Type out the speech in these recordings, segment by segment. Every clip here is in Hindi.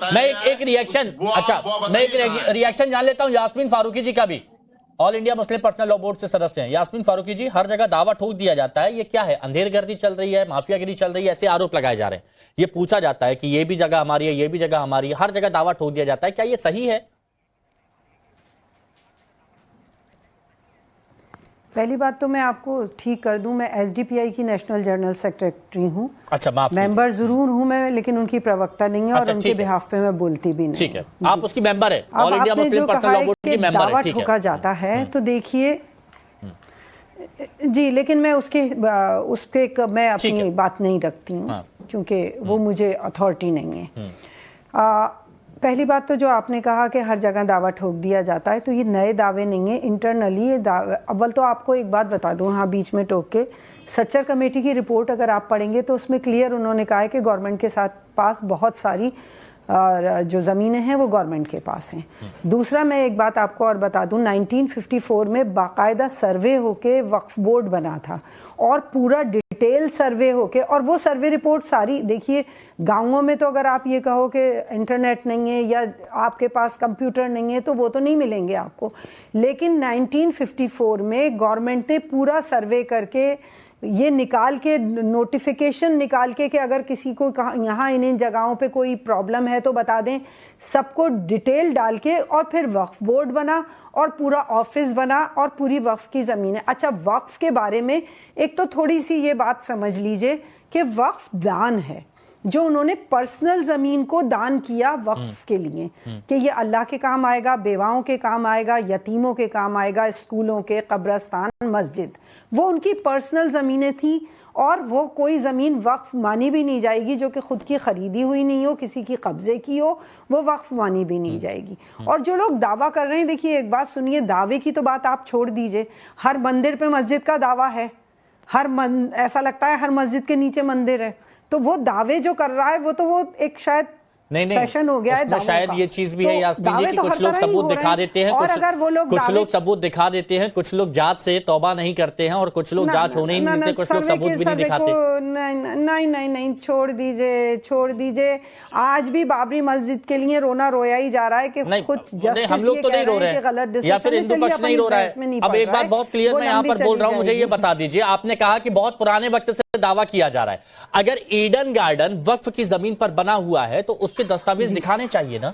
बताया मैं एक रिएक्शन, अच्छा मैं एक रिएक्शन जान लेता हूं यास्मीन फारूकी जी का भी, all India Muslim personal law board से सदस्य हैं। यास्मीन फारूकी जी, हर जगह दावा ठोक दिया जाता है, ये क्या है? अंधेरगर्दी चल रही है, माफियागिरी चल रही है, ऐसे आरोप लगाए जा रहे हैं। ये पूछा जाता है कि ये भी जगह हमारी है, ये भी जगह हमारी है, हर जगह दावा ठोक दिया जाता है, क्या ये सही है? पहली बात तो मैं आपको ठीक कर दूं, मैं एसडीपीआई की नेशनल जनरल सेक्रेटरी हूं। अच्छा, माफ मेंबर जरूर हूं मैं, लेकिन उनकी प्रवक्ता नहीं है, और उनके बिहाफ पे मैं बोलती भी नहीं। ठीक है, आप उसकी मेंबर है, all India Muslim personal law board की मेंबर है। दावा ठोका जाता है तो देखिए जी, लेकिन मैं उसके मैं अपनी बात नहीं रखती हूँ, क्योंकि वो मुझे अथॉरिटी नहीं है। पहली बात तो जो आपने कहा कि हर जगह दावा ठोक दिया जाता है, तो ये नए दावे नहीं है, इंटरनली ये दावे। अव्वल तो आपको एक बात बता दूं, हाँ बीच में टोक के, सच्चर कमेटी की रिपोर्ट अगर आप पढ़ेंगे तो उसमें क्लियर उन्होंने कहा है कि गवर्नमेंट के पास बहुत सारी जो ज़मीनें हैं वो गवर्नमेंट के पास हैं। दूसरा मैं एक बात आपको और बता दूं, 1954 में बाकायदा सर्वे होके वक्फ बोर्ड बना था, और पूरा डिटेल सर्वे होके, और वो सर्वे रिपोर्ट सारी देखिए, गांवों में तो अगर आप ये कहो कि इंटरनेट नहीं है या आपके पास कंप्यूटर नहीं है तो वो तो नहीं मिलेंगे आपको, लेकिन 1954 में गवर्नमेंट ने पूरा सर्वे करके ये निकाल के, नोटिफिकेशन निकाल के कि अगर किसी को यहाँ इन जगहों पे कोई प्रॉब्लम है तो बता दें, सबको डिटेल डाल के, और फिर वक्फ बोर्ड बना और पूरा ऑफिस बना और पूरी वक्फ की ज़मीन है। अच्छा, वक्फ के बारे में एक तो थोड़ी सी ये बात समझ लीजिए कि वक्फ दान है, जो उन्होंने पर्सनल जमीन को दान किया वक्फ के लिए, कि ये अल्लाह के काम आएगा, बेवाओं के काम आएगा, यतीमों के काम आएगा, स्कूलों के, कब्रस्तान, मस्जिद, वो उनकी पर्सनल जमीनें थी, और वो कोई जमीन वक्फ मानी भी नहीं जाएगी जो कि खुद की खरीदी हुई नहीं हो, किसी की कब्जे की हो, वो वक्फ मानी भी नहीं जाएगी। और जो लोग दावा कर रहे हैं, देखिए एक बात सुनिए, दावे की तो बात आप छोड़ दीजिए, हर मंदिर पे मस्जिद का दावा है, ऐसा लगता है हर मस्जिद के नीचे मंदिर है, तो वो दावे जो कर रहा है वो तो वो एक शायद नहीं फैशन हो गया है। शायद ये चीज भी है यास्मीन जी, कि कुछ लोग सबूत दिखा देते हैं, कुछ लोग सबूत दिखा देते हैं, कुछ लोग जांच से तौबा नहीं करते हैं, और कुछ लोग जांच होने ही नहीं देते, कुछ लोग सबूत भी नहीं दिखाते। नहीं, छोड़ दीजिए। आज भी बाबरी मस्जिद के लिए रोना रोया ही जा रहा है कि कुछ हम लोग तो नहीं रो रहे हैं, या फिर हिंदू पक्ष नहीं रो रहा है। अब एक बात बहुत क्लियर मैं यहाँ पर बोल रहा हूँ, मुझे ये बता दीजिए, आपने कहा कि बहुत पुराने वक्त से दावा किया जा रहा है, अगर ईडन गार्डन वक्फ की जमीन पर बना हुआ है तो उसके दस्तावेज दिखाने चाहिए ना?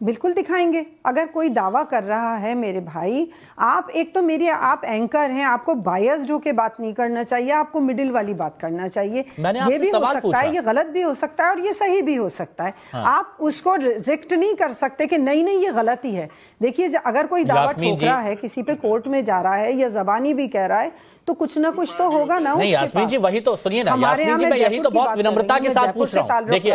बिल्कुल दिखाएंगे। अगर कोई दावा कर रहा है मेरे भाई, आप एक तो आप एंकर हैं, आपको बायस्ड होके बात नहीं करना चाहिए, आपको मिडिल वाली बात करना चाहिए। ये भी हो सकता है, ये गलत भी हो सकता है, और ये सही भी हो सकता है। हाँ। आप उसको रिजेक्ट नहीं कर सकते कि नहीं ये गलत ही है। देखिए, अगर कोई दावा ठोक रहा है, किसी पे कोर्ट में जा रहा है या जबानी भी कह रहा है, तो कुछ ना कुछ तो होगा ना। नहीं यास्मीन जी, वही तो सुनिए ना यास्मीन जी, मैं यही तो बहुत विनम्रता के साथ पूछ रहा हूँ। देखिए,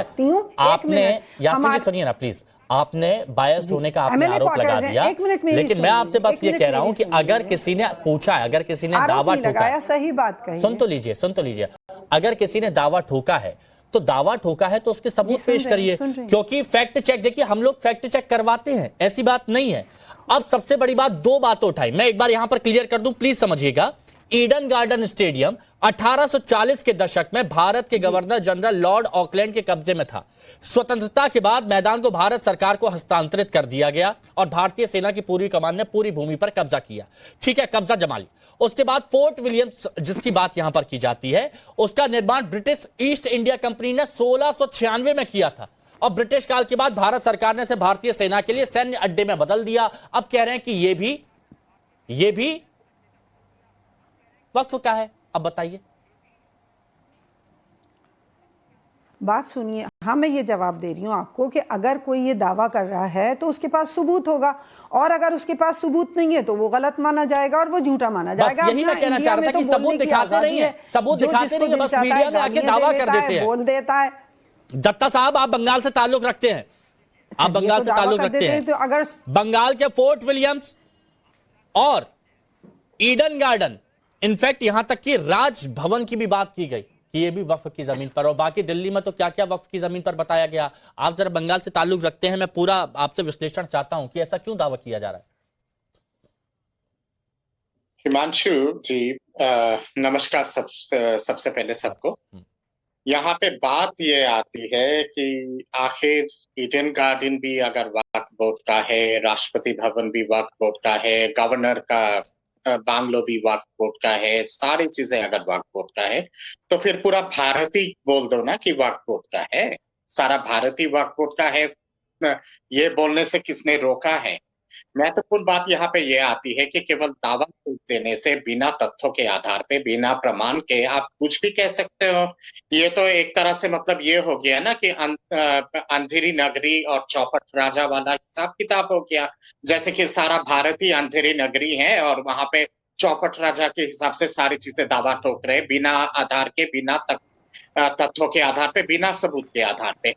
आपने यास्मीन जी सुनिए ना प्लीज, आपने बायस्ड होने का आपने आरोप लगा दिया, लेकिन मैं आपसे बस ये कह रहा हूं कि अगर किसी ने पूछा है, अगर किसी ने दावा ठोका, सही बात कही, सुन तो लीजिए, अगर किसी ने दावा ठोका है तो दावा ठोका है तो उसके सबूत पेश करिए, क्योंकि फैक्ट चेक, देखिए हम लोग फैक्ट चेक करवाते हैं, ऐसी बात नहीं है। अब सबसे बड़ी बात, दो बातें उठाई, मैं एक बार यहां पर क्लियर कर दूं, प्लीज समझिएगा। ईडन गार्डन स्टेडियम 1840 के दशक में भारत के गवर्नर जनरल लॉर्ड ऑकलैंड के कब्जे में था। स्वतंत्रता के बाद मैदान को भारत सरकार को हस्तांतरित कर दिया गया और भारतीय सेना की पूर्वी कमान ने पूरी भूमि पर कब्जा किया। ठीक है, कब्जा जमा लिया। उसके बाद फोर्ट विलियम्स, जिसकी बात यहां पर की जाती है, उसका निर्माण ब्रिटिश ईस्ट इंडिया कंपनी ने 1696 में किया था, और ब्रिटिश काल के बाद भारत सरकार ने इसे भारतीय सेना के लिए सैन्य अड्डे में बदल दिया। अब कह रहे हैं कि ये भी वक्फ का है। अब बताइए, बात सुनिए। हाँ, मैं ये जवाब दे रही हूं आपको कि अगर कोई ये दावा कर रहा है तो उसके पास सबूत होगा, और अगर उसके पास सबूत नहीं है तो वो गलत माना जाएगा और वो झूठा माना जाएगा। यही मैं कहना चाह रहा था कि सबूत दिखाते नहीं है, सबूत दिखाते नहीं है, बस मीडिया में आके दावा कर देते हैं, बोल देता है। दत्ता साहब, आप बंगाल से ताल्लुक रखते हैं, आप बंगाल से ताल्लुक रखते हैं, तो अगर बंगाल के फोर्ट विलियम्स और ईडन गार्डन, इनफैक्ट यहां तक कि राजभवन की भी बात की गई कि ये भी वक्फ की जमीन पर, और बाकी दिल्ली में तो क्या क्या वक्फ की जमीन पर बताया गया। आप जरा बंगाल से ताल्लुक रखते हैं, मैं पूरा आपसे विश्लेषण चाहता हूं कि ऐसा क्यों दावा किया जा रहा है। हिमांशु जी, नमस्कार सबसे पहले सबको। यहाँ पे बात ये आती है कि आखिर ईडन गार्डन भी अगर वक्फ बोर्ड का है, राष्ट्रपति भवन भी वक्फ बोर्ड का है, गवर्नर का बांग्लो भी वक्फ बोर्ड का है, सारी चीजें अगर वक्फ बोर्ड का है, तो फिर पूरा भारत ही बोल दो ना कि वक्फ बोर्ड का है, सारा भारत ही वक्फ बोर्ड का है। ये बोलने से किसने रोका है? महत्वपूर्ण बात यहाँ पे ये आती है कि केवल दावा ठोक देने से, बिना तथ्यों के आधार पे, बिना प्रमाण के आप कुछ भी कह सकते हो। ये तो एक तरह से मतलब ये हो गया ना कि अंधेरी नगरी और चौपट राजा वाला हिसाब किताब हो गया, जैसे कि सारा भारत ही अंधेरी नगरी है और वहां पे चौपट राजा के हिसाब से सारी चीजें दावा ठोक रहे, बिना आधार के, बिना तथ्यों के आधार पे, बिना सबूत के आधार पे।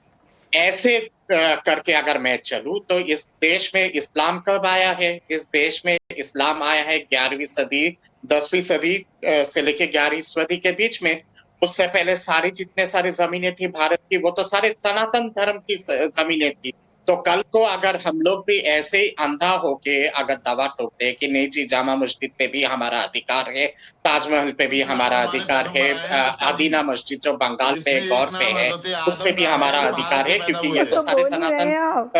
ऐसे करके अगर मैं चलूं तो इस देश में इस्लाम कब आया है? इस देश में इस्लाम आया है 11वीं सदी, 10वीं सदी से लेके 11वीं सदी के बीच में। उससे पहले सारी जितने सारी जमीनें थी भारत की, वो तो सारे सनातन धर्म की जमीनें थी। तो कल को अगर हम लोग भी ऐसे ही अंधा होके अगर दावा ठोकते कि नहीं जी, जामा मस्जिद पे भी हमारा अधिकार है, ताजमहल पे भी हमारा अधिकार है, आदीना मस्जिद जो बंगाल पे गौर पे है उस पे भी हमारा अधिकार है, क्योंकि ये तो सारे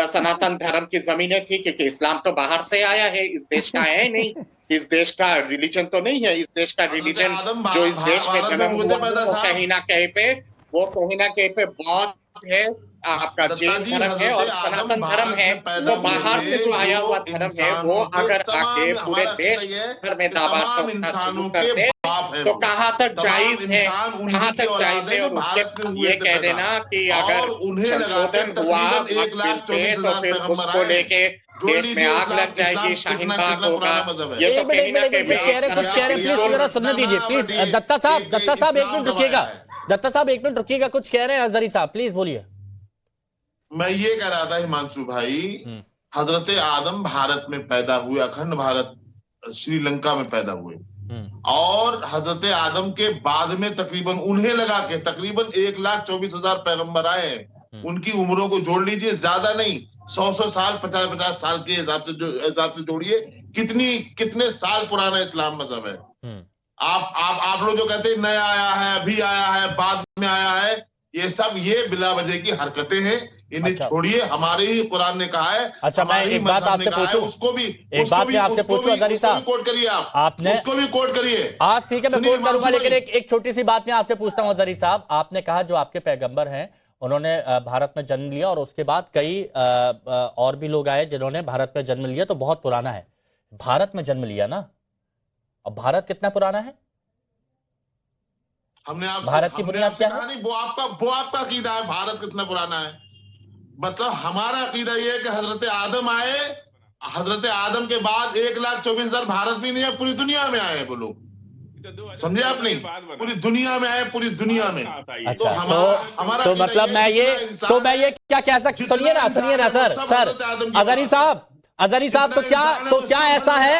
सनातन धर्म की जमीनें थी, क्योंकि इस्लाम तो बाहर से आया है, इस देश का है नहीं, इस देश का रिलीजन तो नहीं है। इस देश का रिलीजन जो इस देश में जन्म हुआ वो कहीं ना कहीं पे बौद्ध है, आपका जैन धर्म है और सनातन धर्म है। तो बाहर से जो आया हुआ धर्म है वो अगर आके पूरे देश भर में दावा ठोकना शुरू कर दे तो कहाँ तक जायज है, कहाँ तक जायज है? और उसके ये कह देना कि अगर संशोधन हुआ पे तो फिर उसको लेके देश में आग लग जाएगी, शाहीन बाग होगा। ये तो कहीं ना कहीं कुछ कह रहे प्लीज जरा सुनने दीजिए प्लीज। दत्ता साहब 1 मिनट रुकिएगा, दत्ता साहब 1 मिनट रुकिएगा, कुछ कह रहे हैं अजहरी साहब, प्लीज बोलिए। मैं ये कह रहा था हिमांशु भाई, हजरत आदम भारत में पैदा हुए, अखंड भारत श्रीलंका में पैदा हुए, और हजरत आदम के बाद में तकरीबन उन्हें लगा के तकरीबन 1,24,000 पैगंबर आए हैं। उनकी उम्रों को जोड़ लीजिए, ज्यादा नहीं, 100 साल, 50 साल के हिसाब से जोड़िए, कितने साल पुराना इस्लाम मजहब है। आप लोग जो कहते हैं नया आया है, अभी आया है, बाद में आया है, ये सब ये बिला वजह की हरकतें हैं, इन्हें छोड़िए। हमारे ही कुरान ने कहा है। अच्छा, मैं एक बात आपसे पूछूं, उसको भी आपसे पूछूं अजहरी साहब, कोट करिए, आपने उसको भी कोट करिए। आज ठीक है, मैं कोट करूंगा, लेकिन एक छोटी सी बात मैं आपसे पूछता हूं अजहरी साहब। आपने कहा जो आपके पैगंबर हैं उन्होंने भारत में जन्म लिया और उसके बाद कई और भी लोग आए जिन्होंने भारत में जन्म लिया, तो बहुत पुराना है। भारत में जन्म लिया ना, अब भारत कितना पुराना है? हमने भारत की बुनियाद क्या है? नहीं, वो आपका अकीदा है भारत कितना पुराना है। मतलब हमारा अकीदा ये है कि हजरत आदम आए, हजरत आदम के बाद 1,24,000 भारत भी नहीं है, पूरी दुनिया में आए वो लोग, समझे आप? नहीं, पूरी दुनिया में आए, पूरी दुनिया में। अच्छा, तो मतलब मैं ये क्या कह सकता, सुनिए ना सर अजहरी साहब, तो क्या ऐसा है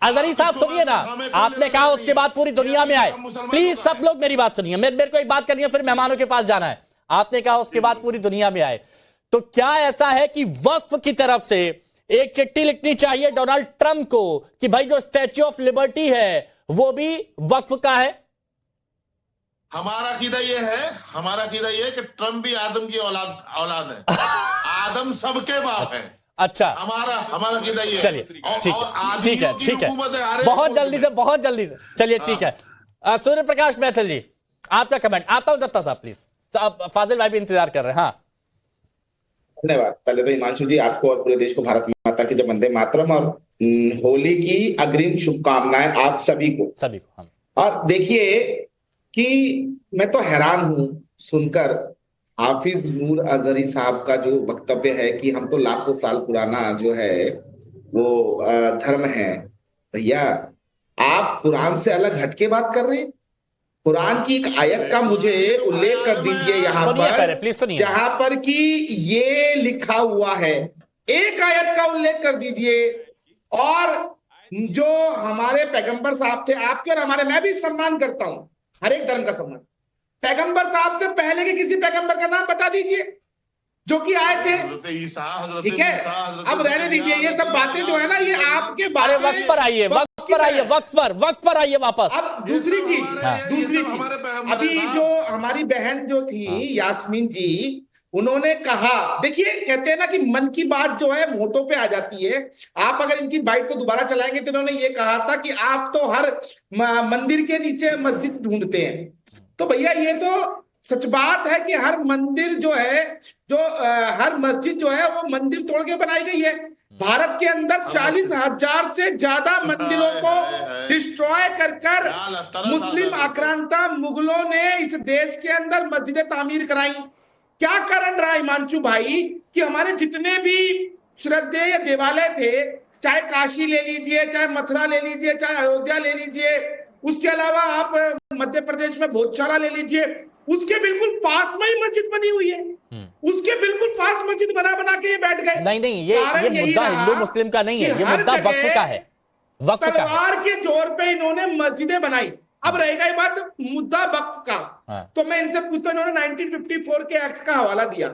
अजहरी साहब, सुनिए ना, आपने कहा उसके बाद पूरी दुनिया में आए। प्लीज सब लोग मेरी बात सुनिए, मेरे को एक बात करनी है, फिर मेहमानों के पास जाना है। आपने कहा उसके बाद पूरी दुनिया में आए, तो क्या ऐसा है कि वक्फ की तरफ से एक चिट्ठी लिखनी चाहिए डोनाल्ड ट्रंप को कि भाई जो स्टैच्यू ऑफ लिबर्टी है वो भी वक्फ का है? हमारा अकीदा ये है कि ट्रंप भी आदम की औलाद है। आदम सबके बाप है। अच्छा, हमारा अकीदा ये है। चलिए ठीक है, बहुत जल्दी से चलिए, ठीक है। सूर्य प्रकाश मैथिल जी, आपका कमेंट। आता हूं दत्ता साहब प्लीज, फाजिल भाई भी इंतजार कर रहे हैं। हाँ, धन्यवाद। पहले तो हिमांशु जी, आपको और पूरे देश को भारत माता की जय, वंदे मातरम, और होली की अग्रिम शुभकामनाएं आप सभी को। हाँ। और देखिए कि मैं तो हैरान हूं सुनकर हाफिज नूर अजहरी साहब का जो वक्तव्य है कि हम तो लाखों साल पुराना जो है वो धर्म है। भैया, आप कुरान से अलग हटके बात कर रहे हैं। कुरान की एक आयत का मुझे उल्लेख कर दीजिए यहाँ पर, जहां पर कि ये लिखा हुआ है, एक आयत का उल्लेख कर दीजिए। और जो हमारे पैगंबर साहब थे, आपके और हमारे, मैं भी सम्मान करता हूं, हर एक धर्म का सम्मान, पैगंबर साहब से पहले के किसी पैगंबर का नाम बता दीजिए जो कि आए थे। ठीक है, अब रहने दीजिए ये सब बातें जो है ना, ये आपके बारे वक्त पर आइए, वक्त पर आइए, वक्त पर आइए वापस। अब दूसरी चीज अभी जो हमारी बहन जो थी यास्मीन जी, उन्होंने कहा, देखिए कहते हैं ना कि मन की बात जो है वोटों पे आ जाती है। आप अगर इनकी बाइट को दोबारा चलाएंगे तो इन्होंने ये कहा था कि आप तो हर मंदिर के नीचे मस्जिद ढूंढते हैं। तो भैया ये तो सच बात है कि हर मंदिर जो है, हर मस्जिद जो है वो मंदिर तोड़ के बनाई गई है। भारत के अंदर 40,000 से ज्यादा मंदिरों को डिस्ट्रॉय कर मुस्लिम आक्रांता मुगलों ने इस देश के अंदर मस्जिदें तामीर कराई। क्या कारण रहा हिमांशु भाई कि हमारे जितने भी श्रद्धेय देवालय थे, चाहे काशी ले लीजिए, चाहे मथुरा ले लीजिए, चाहे अयोध्या ले लीजिए, उसके अलावा आप मध्य प्रदेश में भोजशाला ले लीजिए, उसके बिल्कुल पास में ही मस्जिद बनी हुई है। उसके बिल्कुल पास मस्जिद बना के ये बैठ गए। नहीं, ये मुद्दा हिंदू मुस्लिम का नहीं है, ये मुद्दा वक्फ का है। वक्फ का तलवार के जोर पे इन्होंने मस्जिदें बनाई। अब रहेगा ये बात मुद्दा वक्फ का, तो मैं इनसे पूछता हूं, इन्होंने 1954 के एक्ट का हवाला दिया।